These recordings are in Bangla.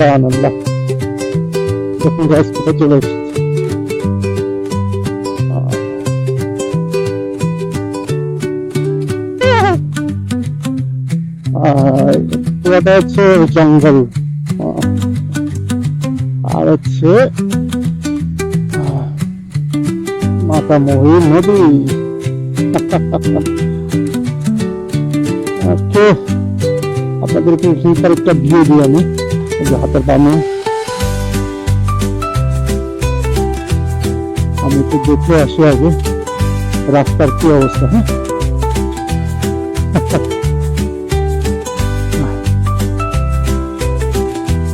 সুবহানাল্লাহ। দেখুন গাইস কোথায় চলে এসেছি। পুরোটা হচ্ছে জঙ্গল, আর হচ্ছে মাতামহি নদী। আপনাদেরকে এখানকার একটা ভিউ দিই আমি, হাতের বামে। আমি একটু দেখে আসি আগে রাস্তার কি অবস্থা। হ্যাঁ,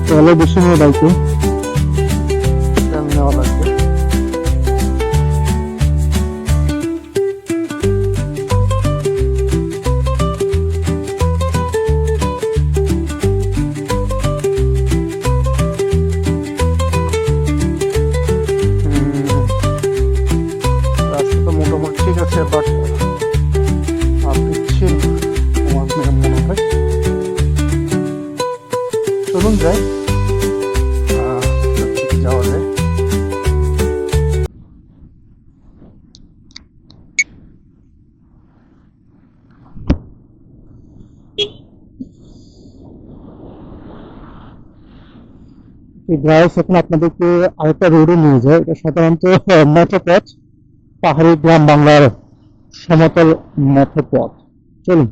চলে বেশি নিয়ে বাইকে নেওয়া লাগবে। রাস্তাটা মোটামুটি ঠিক আছে, বাট পিচ্ছিল আমার মনে হয়। চলুন যাই, যাওয়া যায়। এখন আপনাদেরকে আরেকটা রোডে নিয়ে যায়। এটা সাধারণত মথপথ, পাহাড়ি গ্রাম বাংলার সমতল মথপথ। চলুন।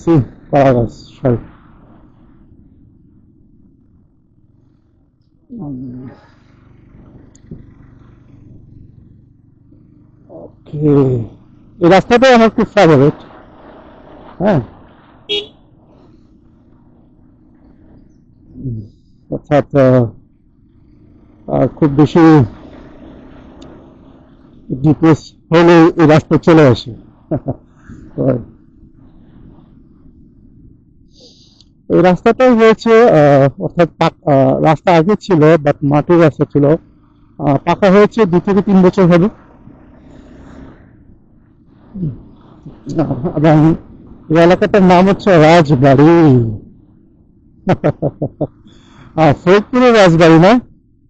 C পারাগাস sorry. ওকে, এই রাস্তাটাই আমার খুব ফেভারিট। হ্যাঁ, অর্থাৎ খুব বেশি ডিপ্রেস হলে এই রাস্তা চলে আসে। এই রাস্তাটাই হয়েছে, অর্থাৎ রাস্তা আগে ছিল বাট মাটির রাস্তা ছিল, পাকা হয়েছে 2 থেকে 3 বছর হবে। এবং এই এলাকাটার নাম হচ্ছে রাজবাড়ি। ফরিদপুরের রাজবাড়ি না,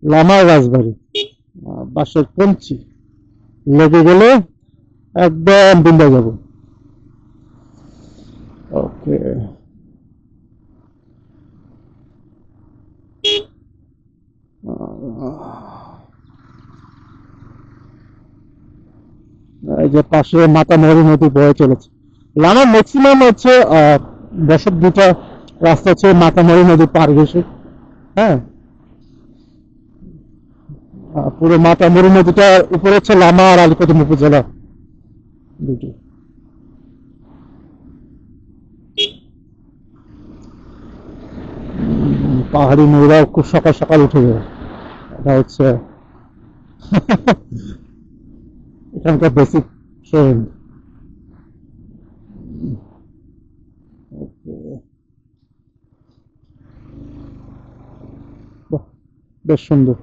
লামার রাজবাড়ি। বাঁশের কঞ্চি লেগে গেলে একদম বিন্দা যাব। ওকে, এই যে পাশে মাতামহি নদী বয়ে চলেছে। লামার ম্যাক্সিমাম হচ্ছে বছর 2টা রাস্তা হচ্ছে মাতামহি নদী পার ঘেঁষে। হ্যাঁ, পুরো মাতামহি নদীটার উপরে হচ্ছে লামা আর আলীকদম উপজেলা দুটি। পাহাড়ি মেয়েরাও খুব সকাল সকাল উঠে যায়। এটা হচ্ছে এখানকার বেসিক ট্রেন্ড। বেশ সুন্দর।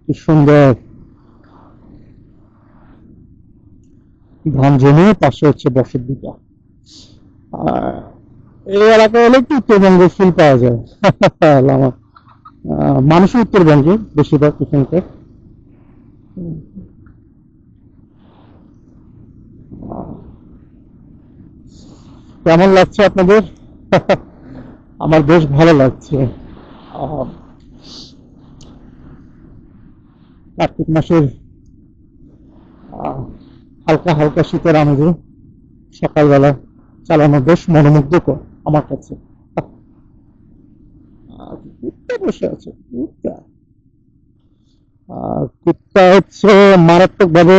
কি সুন্দর ধান জমি, পাশে হচ্ছে বসত ভিটা। এই এলাকায় হলে একটু উত্তরবঙ্গের ফুল পাওয়া যায়। মানুষের উত্তরবঙ্গে বেশিরভাগ এখানকার। কেমন লাগছে আপনাদের? আমার বেশ ভালো লাগছে। কার্তিক মাসের হালকা হালকা শীতের আমেজে সকালবেলা চালানো বেশ মনোমুগ্ধকর আমার কাছে। কুত্তা বসে আছে, কুত্তা। কুত্তা হচ্ছে মারাত্মক ভাবে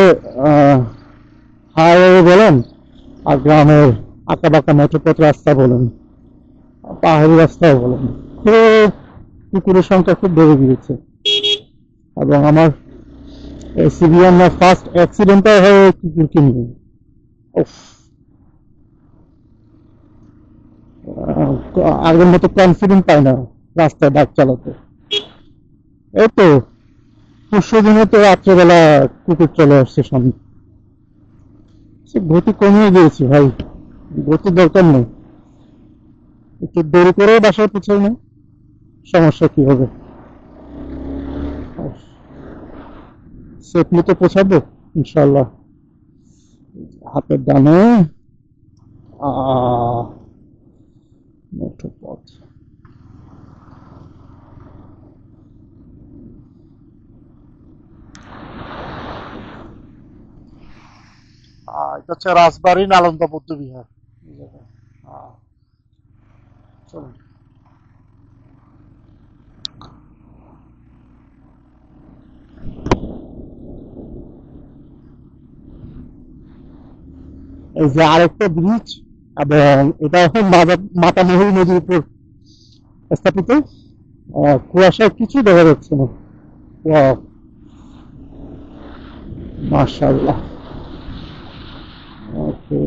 হাইওয়ে বলেন আর গ্রামের আঁকা বাঁকা মেঠোপথ রাস্তা বলেন, পাহাড়ি রাস্তাও বলেন, খুব কুকুরের সংখ্যা খুব বেড়ে গিয়েছে। এবং আমার সিভিয়ান ফার্স্ট অ্যাক্সিডেন্টটা হয় কুকুরকে নিয়ে। উফ, আগের মতো কনফিডেন্ট পাই না রাস্তায় বাইক চালাতে। এই তো পরশু দিনে তো রাত্রেবেলা কুকুর চলে আসছে সামনে। সে গতি কমিয়ে দিয়েছি ভাই, গতি দরকার নেই, একটু দেরি করে বাসায় পৌঁছাই না, সমস্যা কি হবে? সেফলি তো পৌঁছাবো ইনশাল্লাহ। হাতের ডানে মেঠো পথ। এটা হচ্ছে রাজবাড়ী নালন্দা বৌদ্ধ বিহার। চলুন। এই যে আরেকটা ব্রিজ, এবং এটা এখন মাতামহল নদীর উপর স্থাপিত। কুয়াশায় কিছু দেখা যাচ্ছে না। ওয়াও, মাশাআল্লাহ। ওকে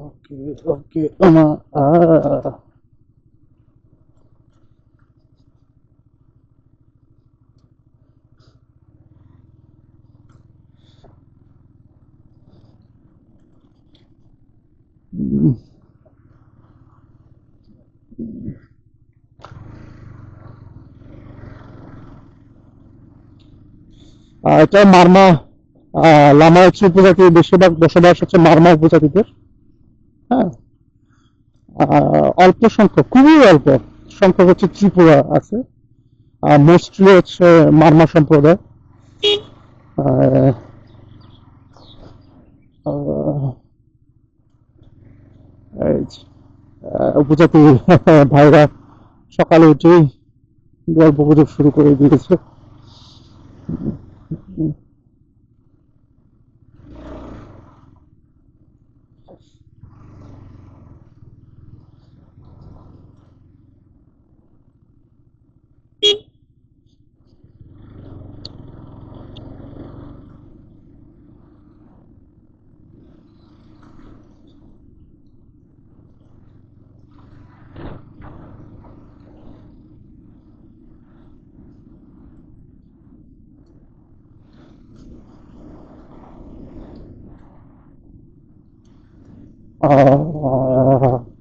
ওকে ওকে এটা মারমা লামায়াচি উপজাতি, বেশিরভাগ বসবাস হচ্ছে মারমা উপজাতিদের। হ্যাঁ, অল্প সংখ্যক, খুবই অল্প সংখ্যক হচ্ছে ত্রিপুরা আছে, আর মোস্টলি হচ্ছে মারমা সম্প্রদায়। আহ, আহ, এই যে, উপজাতি ভাইরা সকালে উঠেই গল্প গুজব শুরু করে দিয়েছে।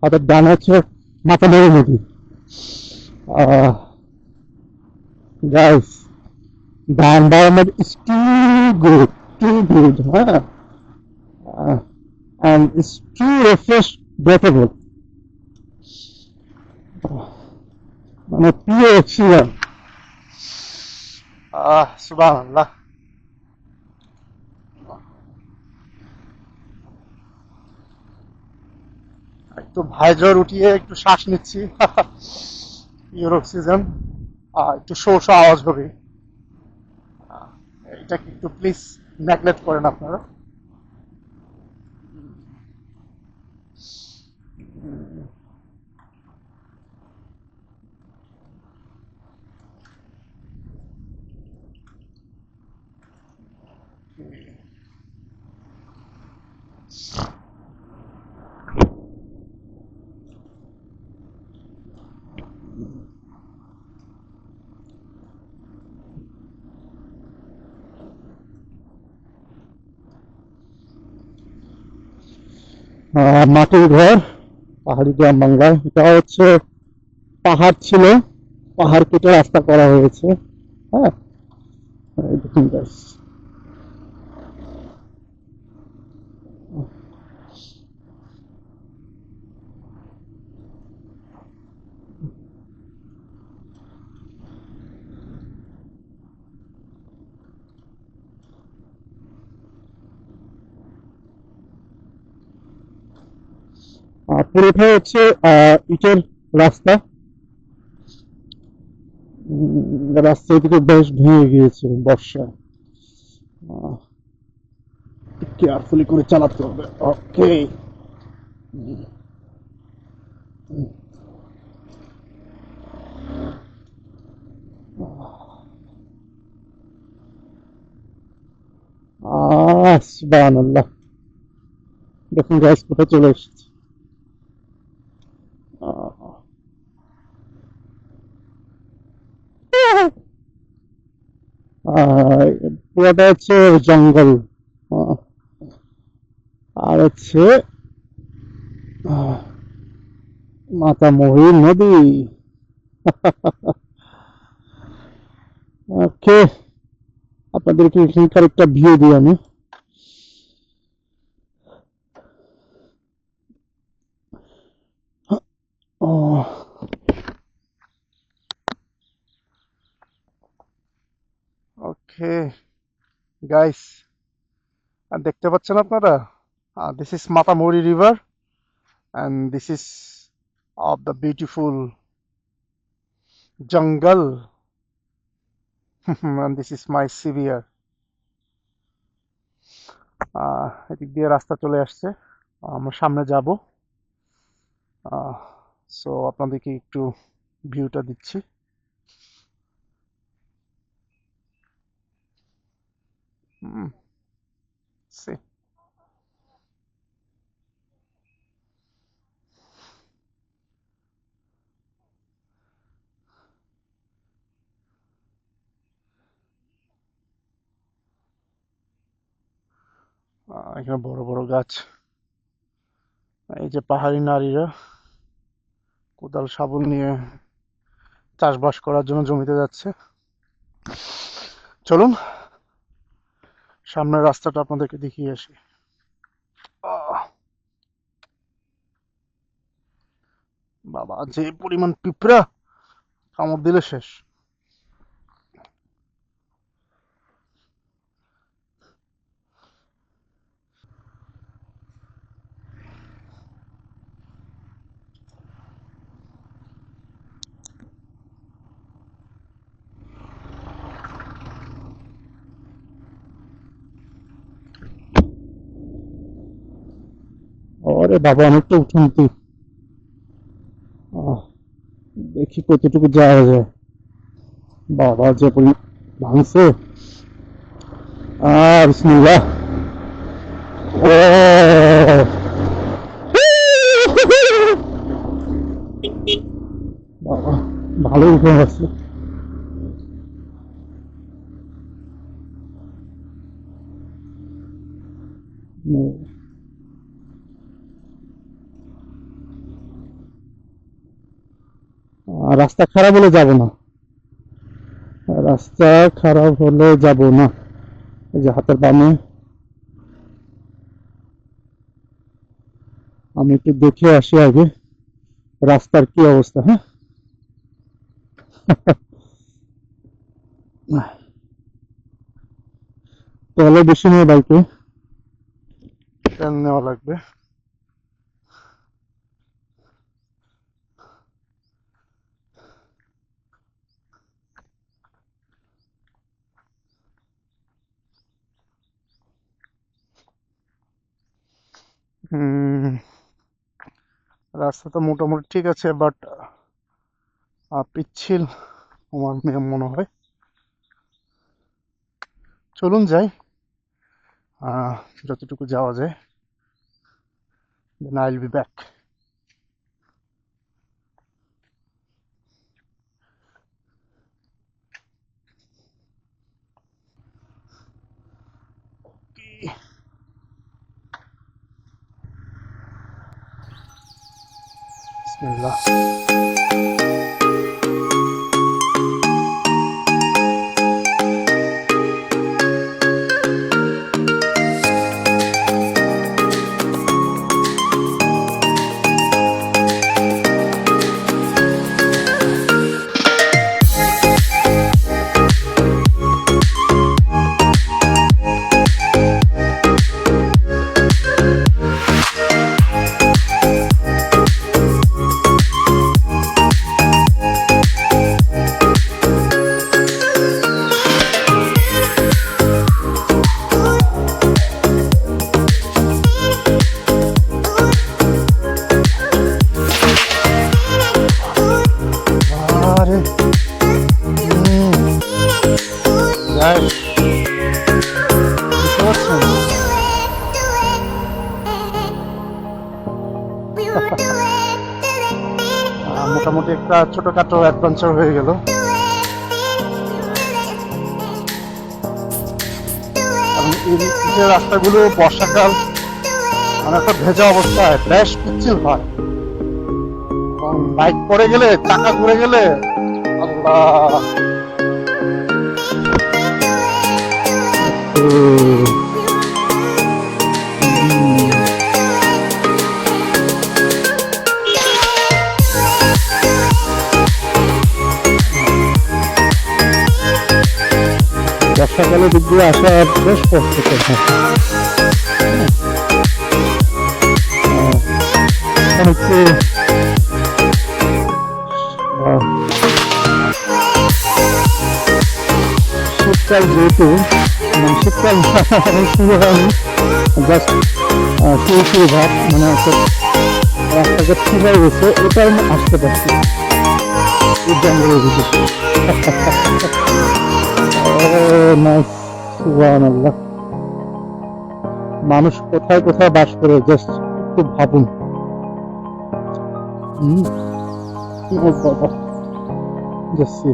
হাতের ডান হচ্ছে মাতামরি নদী। Guys, the environment is too good, huh? And it's too refresh breathable. মানে প্রিয় অক্সিজেন। সুবহানাল্লাহ। একটু ভাইজর উঠিয়ে একটু শ্বাস নিচ্ছি। Pure oxygen. একটু শো শো আওয়াজ হবে, এটাকে একটু প্লিজ নেগলেক্ট করেন আপনারা। মাটির ঘর, পাহাড়ি গ্রাম বাংলায়। এটা হচ্ছে পাহাড় ছিল, পাহাড় কেটে রাস্তা করা হয়েছে। হ্যাঁ, দেখুন guys। পুরোটা হচ্ছে ইটের রাস্তা। রাস্তা এদিকে বেশ ভেঙে গিয়েছে বর্ষায়। কেয়ারফুলি করে চালাতে হবে। ওকে। সুবহানাল্লাহ, দেখুন গাইস কোথায় চলে এসেছে। পুরোটা হচ্ছে জঙ্গল, আহ, আর হচ্ছে মাতামুহুরী নদী। ওকে, আপনাদেরকে এখানকার একটা ভিউ দিই আমি। ওকে গাইস, দেখতে পাচ্ছেন আপনারা, this is Matamuhuri river and this is of the beautiful jungle and this is my severe এদিক দিয়ে রাস্তা চলে আসছে, আমরা সামনে যাব। সো আপনাদেরকে একটু ভিউটা দিচ্ছি। See. এখানে বড় বড় গাছ, এই যে পাহাড়ি নারীরা কোদাল শাবল নিয়ে চাষবাস করার জন্য জমিতে যাচ্ছে। চলুন সামনের রাস্তাটা আপনাদেরকে দেখিয়ে আসি। বাবা, যে পরিমাণ পিঁপড়া, কামড় দিলে শেষ। ওরে বাবা, অনেকটা উঠুনতি, দেখি কতটুকু যাওয়া যায়। বাবা, যে পরিমাণ ভাঙছে। বিসমিল্লাহ। ও বাবা, ভালো উঠে গেছে। রাস্তা খারাপ হলে যাব না, রাস্তা খারাপ হলে যাব না। এই যে হাতের বামে, আমি একটু দেখে আসি আগে রাস্তার কি অবস্থা। হ্যাঁ, তাহলে বেশি নিয়ে বাইকে তেল নেওয়া লাগবে। রাস্তা তো মোটামুটি ঠিক আছে, বাট পিচ্ছিল আমার মনে হয়। চলুন যাই, যতটুকু যাওয়া যায়। Then I'll be back. Bismillah. পাচ্ছেন? মোটামুটি একটা ছোটখাটো অ্যাডভেঞ্চার হয়ে গেল। কারণ এই যে রাস্তাগুলো বর্ষাকাল মানে একটা ভেজা অবস্থায় বেশ পিচ্ছিল হয়, এবং বাইক পড়ে গেলে, চাকা ঘুরে গেলে আল্লাহ। বর্ষাকালে দিক দিয়ে আসা বেশ কষ্টকর হয়। একটু শীতকাল যেহেতু, মানে শীতকাল শুরু হয়নি, জাস্ট শুরু শুরু ভাব, মানে রাস্তাঘাট ঠিক হয়ে গেছে, এটা আমি আসতে পারছি এই জঙ্গলের ভিতরে। সুবহানাল্লাহ, মানুষ কোথায় কোথায় বাস করে জাস্ট একটু ভাবুন। বাবা, যাচ্ছি।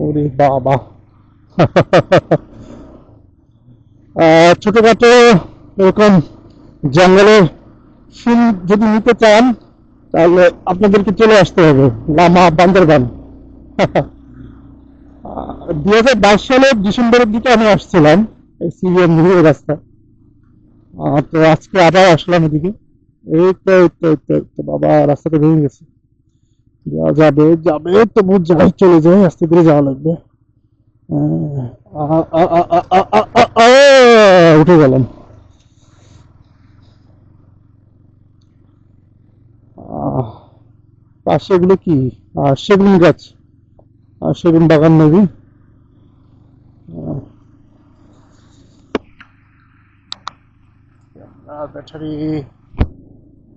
ওরে বাবা। ছোটখাটো এরকম জঙ্গলের ফিল যদি নিতে চান তাহলে আপনাদেরকে চলে আসতে হবে লামা বান্দরবান। 2022 সালের ডিসেম্বরের দিকে আমি আসছিলাম এই সিরিয়ান রাস্তা। তো আজকে আবার আসলাম এদিকে। এই তো বাবা, রাস্তাটা ভেঙে গেছে। যাবে যাবে তবু যাই, চলে যায়, আস্তে করে যাওয়া লাগবে। উঠে গেলাম। পাশে এগুলো কি? সেগুন গাছ, সেগুন বাগান নেবি। ব্যাটারি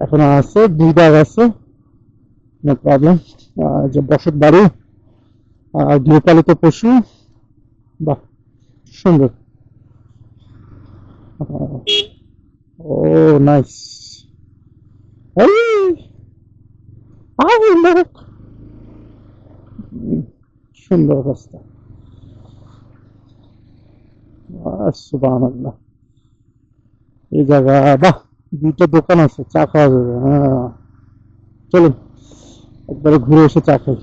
এখনো আছে, 2 ব্যাগ আছে, নো প্রবলেম। যে বসত বাড়ি, গৃহপালিত পশু, বাহ সুন্দর। ও নাইস। সুন্দর রাস্তা। সুবহানাল্লাহ, এই জায়গা, বাহ, 2টা দোকান আছে, চা খাওয়া যাবে। হ্যাঁ, চলুন একবারে ঘুরে এসে চা খাই।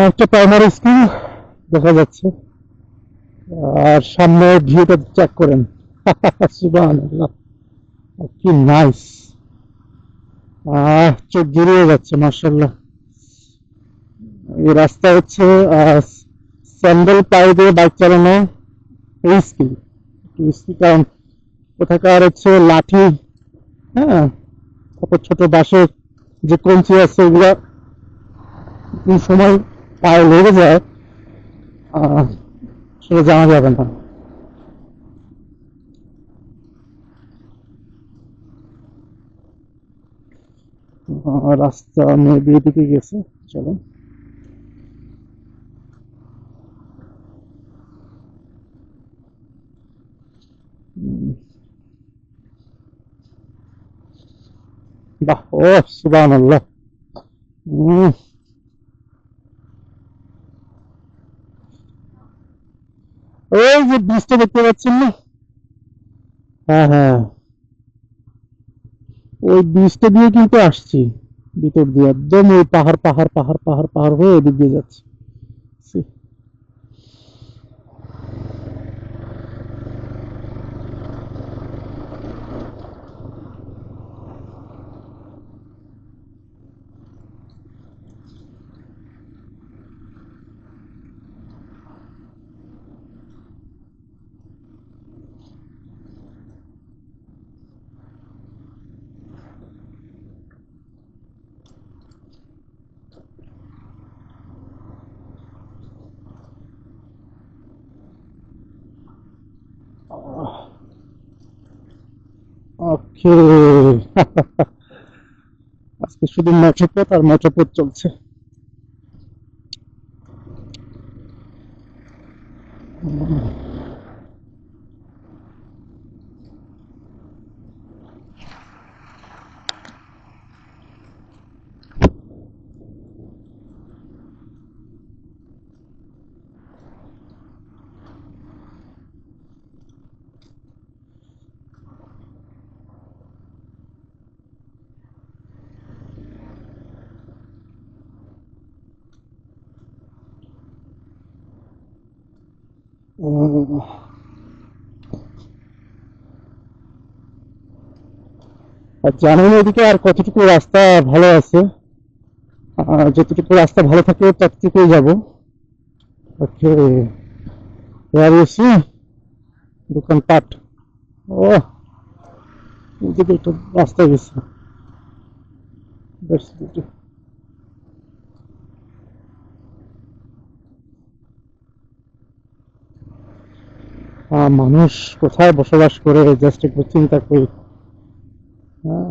একটা প্রাইমারি স্কুল দেখা যাচ্ছে, আর সামনে ভিউটা চেক করেন। সুবহানাল্লাহ, কি নাইস। চোখ জুড়িয়ে যাচ্ছে, মাশাআল্লাহ। এই রাস্তা হচ্ছে স্যান্ডেল পায়ে দিয়ে বাইক চালানো রিস্কি, রিস্কি, কারণ কোথাকার হচ্ছে লাঠি, হ্যাঁ, তারপর ছোট বাঁশের যে কঞ্চি আছে, এগুলা কোন সময় পায়ে লেগে যায় সেটা জানা যাবে না। রাস্তা মেবি এদিকে গেছে, চলো। বাহ, ও সুবহানাল্লাহ। ওই যে ব্রিজটা দেখতে পাচ্ছেন না? হ্যাঁ হ্যাঁ, ওই ব্রিজটা দিয়ে কিন্তু আসছি ভিতর দিয়ে, একদম ওই পাহাড় পাহাড় পাহাড় পাহাড় পাহাড় হয়ে এদিক দিয়ে যাচ্ছে। ওকে। আজকে শুধু মেঠোপথ আর মেঠোপথ চলছে। উম, আর জানি না এদিকে আর কতটুকু রাস্তা ভালো আছে। যতটুকু রাস্তা ভালো থাকে ততটুকুই যাব। ওকে, এবার এসি দোকানপাট। ও, এদিকে একটা রাস্তা গেছে। That's beauty. মানুষ কোথায় বসবাস করে জাস্ট একটু চিন্তা করি। হ্যাঁ,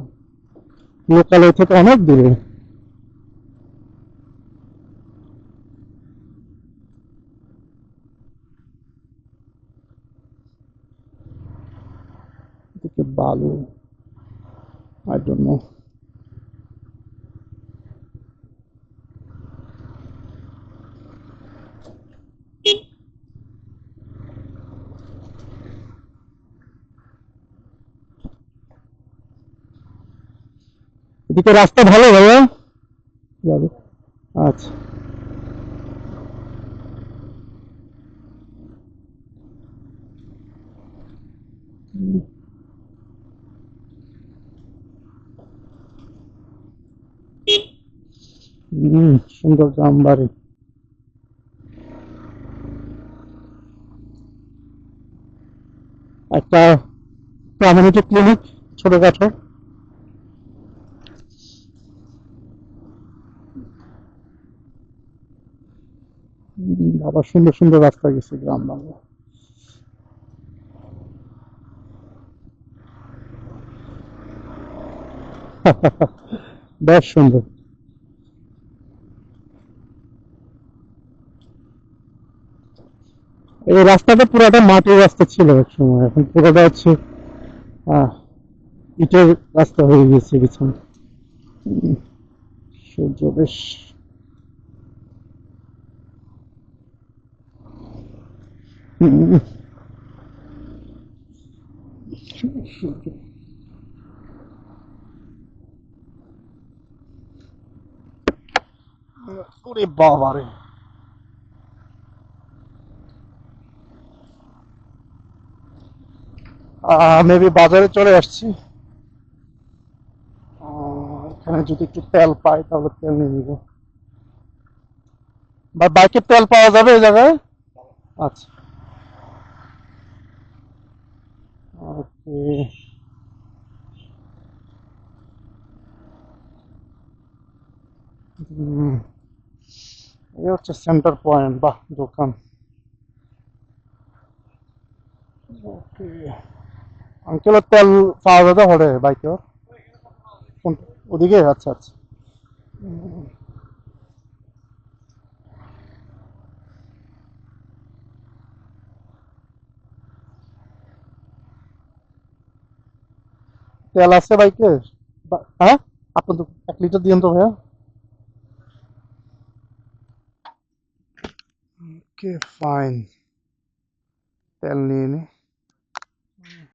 লোকালয় থেকে অনেক দূরে। এদিকে বালু, আই ডোন্ট নো। এদিকে রাস্তা ভালো ভাইয়া? যাবে, আচ্ছা। সুন্দর গ্রাম বাড়ি। একটা কমিউনিটি ক্লিনিক ছোটখাটো। আবার সুন্দর সুন্দর রাস্তা গেছে গ্রাম বাংলা। বেশ সুন্দর। এই রাস্তাটা পুরাটা মাটির রাস্তা ছিল এক সময়, এখন পুরোটা হচ্ছে আহ, ইটের রাস্তা হয়ে গেছে পিছনে। সূর্য বেশ। হুম, সূর্য। ওরে বাবারে। মেবি বাজারে চলে আসছি। এখানে যদি একটু তেল পাই তাহলে তেল নিয়ে নিবো। বা বাইকের তেল পাওয়া যাবে এই জায়গায়? আচ্ছা, ওকে। এই হচ্ছে সেন্টার পয়েন্ট, বাহ দোকান। ওকে। আঙ্কেলের তেল পাওয়া যাবে হলে বাইকেও? ওদিকে, আচ্ছা আচ্ছা। তেল আছে বাইকে? হ্যাঁ, আপনার তো 1 লিটার দিন তো ভাইয়া। ওকে ফাইন, তেল নিয়ে নি।